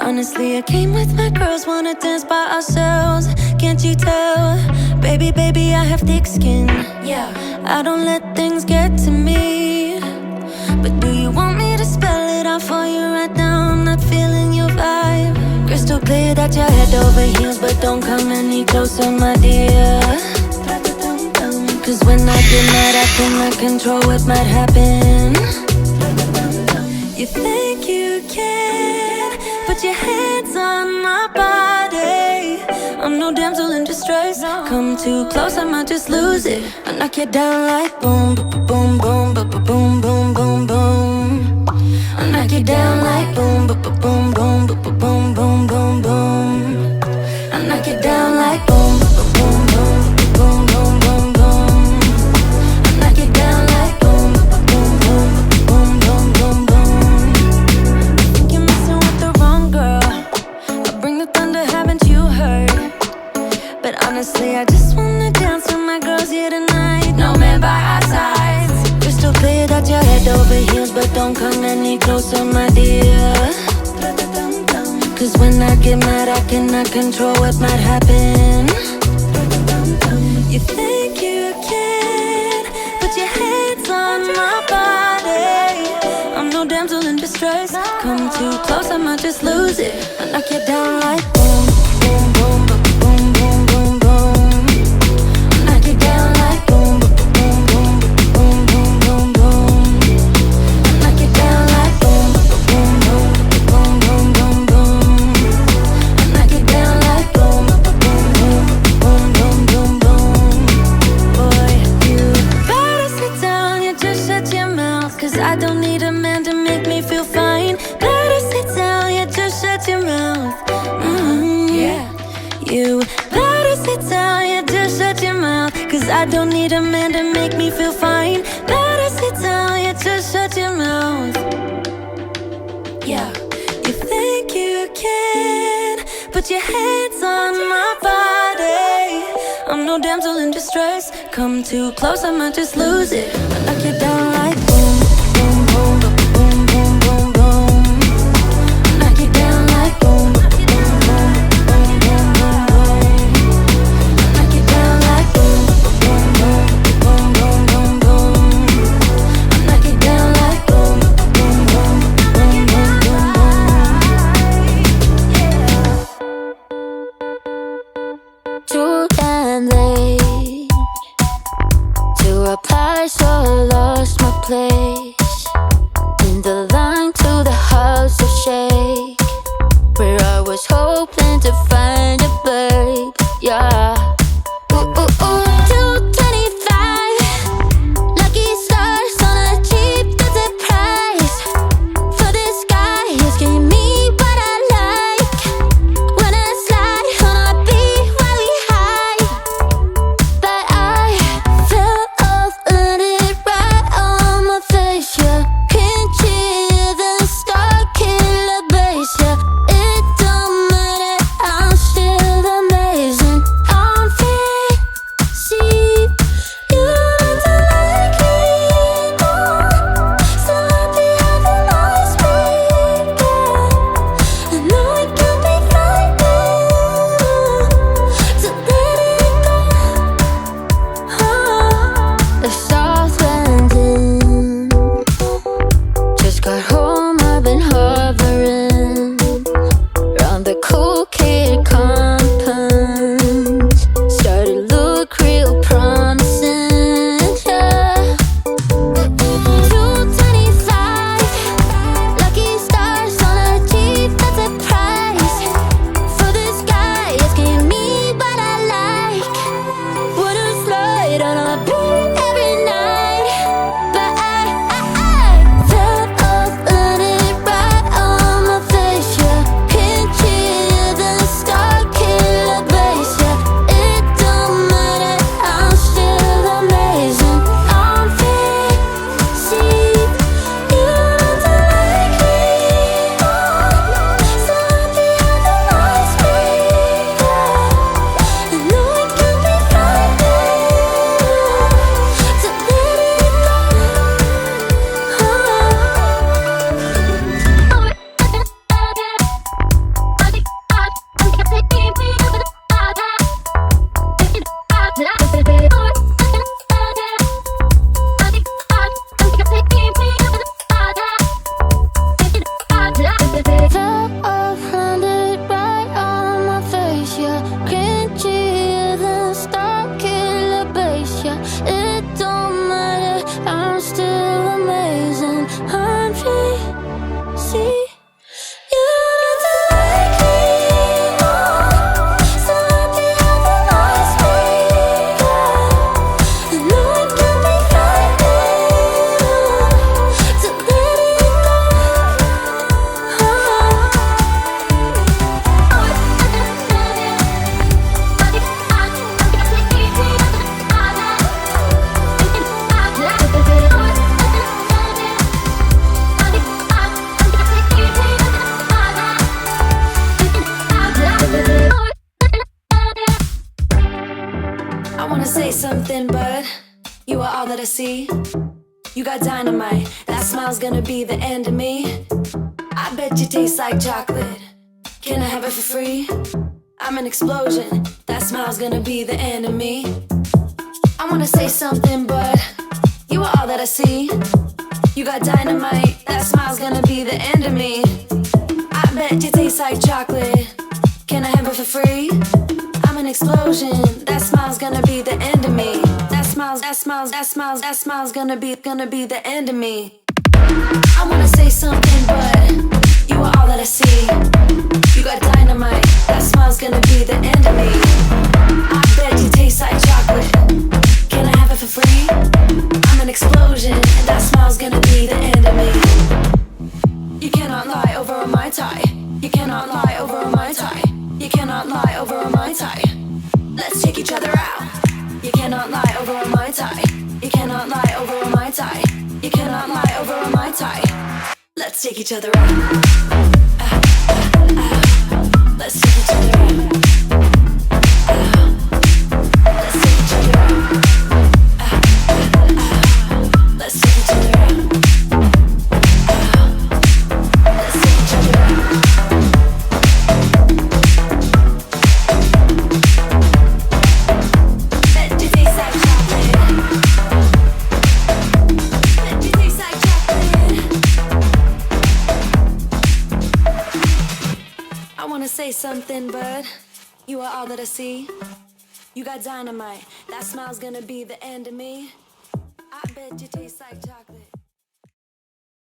Honestly, I came with my girls, wanna dance by ourselves. Can't you tell? Baby, baby, I have thick skin. Yeah, I don't let things get to me. But do you want me to spell it out for you right now? I'm not feeling your vibe. Crystal clear that you're head over heels, but don't come any closer, my dear. Cause when I get mad, I cannot control what might happen. You think you can put your hands on my body. I'm no damsel in distress. Come too close, I might just lose it. I knock you down like boom, boom, boom, boom, boom, boom, boom, boom. I knock you down like boom, boom, boom, boom, boom, boom, boom, boom, boom. I knock you down like boom, boom, boom, boom, boom, boom, boom. I knock you down like boom, boom, boom, boom, boom, boom, boom. I think you're messing with the wrong girl. I bring the thunder, haven't you heard? But honestly, I just wanna dance with my girls here tonight. No man by our sides. Crystal clear that you're head over heels, but don't come any closer, my dear. Cause when I get mad, I cannot control what might happen. You think you can put your hands on my body. I'm no damsel in distress. Come too close, I might just lose it. I knock you down like boom, boom, boom, boom, boom, boom, boom. I knock you down like boom, boom, boom, boom, boom, boom, boom. I knock you down like boom, boom, boom, boom, boom, boom, boom. I knock you down like boom, boom, boom, boom, boom, boom, boom. Boy, you better sit down, you just shut your mouth. Cause I don't need a man to make me feel fine. Better sit down, you just shut your mouth. Yeah. You better sit down, you just shut your mouth. Cause I don't need a man to make me feel fine. Better sit down, you just shut your mouth. Yeah. You think you can put your hands on my body. I'm no damsel in distress. Come too close, I might just lose it. I knock you down like boom, boom, boom, boom, boom, boom, boom. I knock you down like boom, boom, boom, boom, boom, boom, boom. I knock you down like boom, boom, boom, boom, boom, boom, boom. I knock you down like boom, boom, boom, boom, boom, boom, boom. Too damn late to apply, so I lost my place in the line to the house of shake, where I was hoping to find a babe. Yeah. Ooh, ooh, ooh, 225 lucky stars on a cheap visit price. For this guy, he's giving me what I like. When I slide on a beat while we high, but I fell off, landed right on my face. something, but you are all that I see. You got dynamite, that smile's gonna be the end of me. I bet you taste like chocolate. Can I have it for free? I'm an explosion, that smile's gonna be the end of me. I wanna say something, but you are all that I see. You got dynamite, that smile's gonna be the end of me. I bet you taste like chocolate. Can I have it for free? I'm an explosion, that smile's gonna be the end of me. That smile's gonna be the end of me. I wanna say something, but you are all that I see. You got dynamite, that smile's gonna be the end of me. I bet you taste like chocolate. Can I have it for free? I'm an explosion, and that smile's gonna be the end of me. You cannot lie over a Mai Tai. You cannot lie over a Mai Tai. You cannot lie over a Mai Tai. Let's take each other out. You cannot lie over a Mai Tai. You cannot lie over a Mai Tai. You cannot lie over a Mai Tai. Let's take each other out. Let's take each other out. Let's take each other out. Let's take each other out. Let's take each other out. Bet you taste like chocolate. Bet you taste like chocolate. I wanna say something, but you are all that I see. You got dynamite, that smile's gonna be the end of me. I bet you taste like chocolate.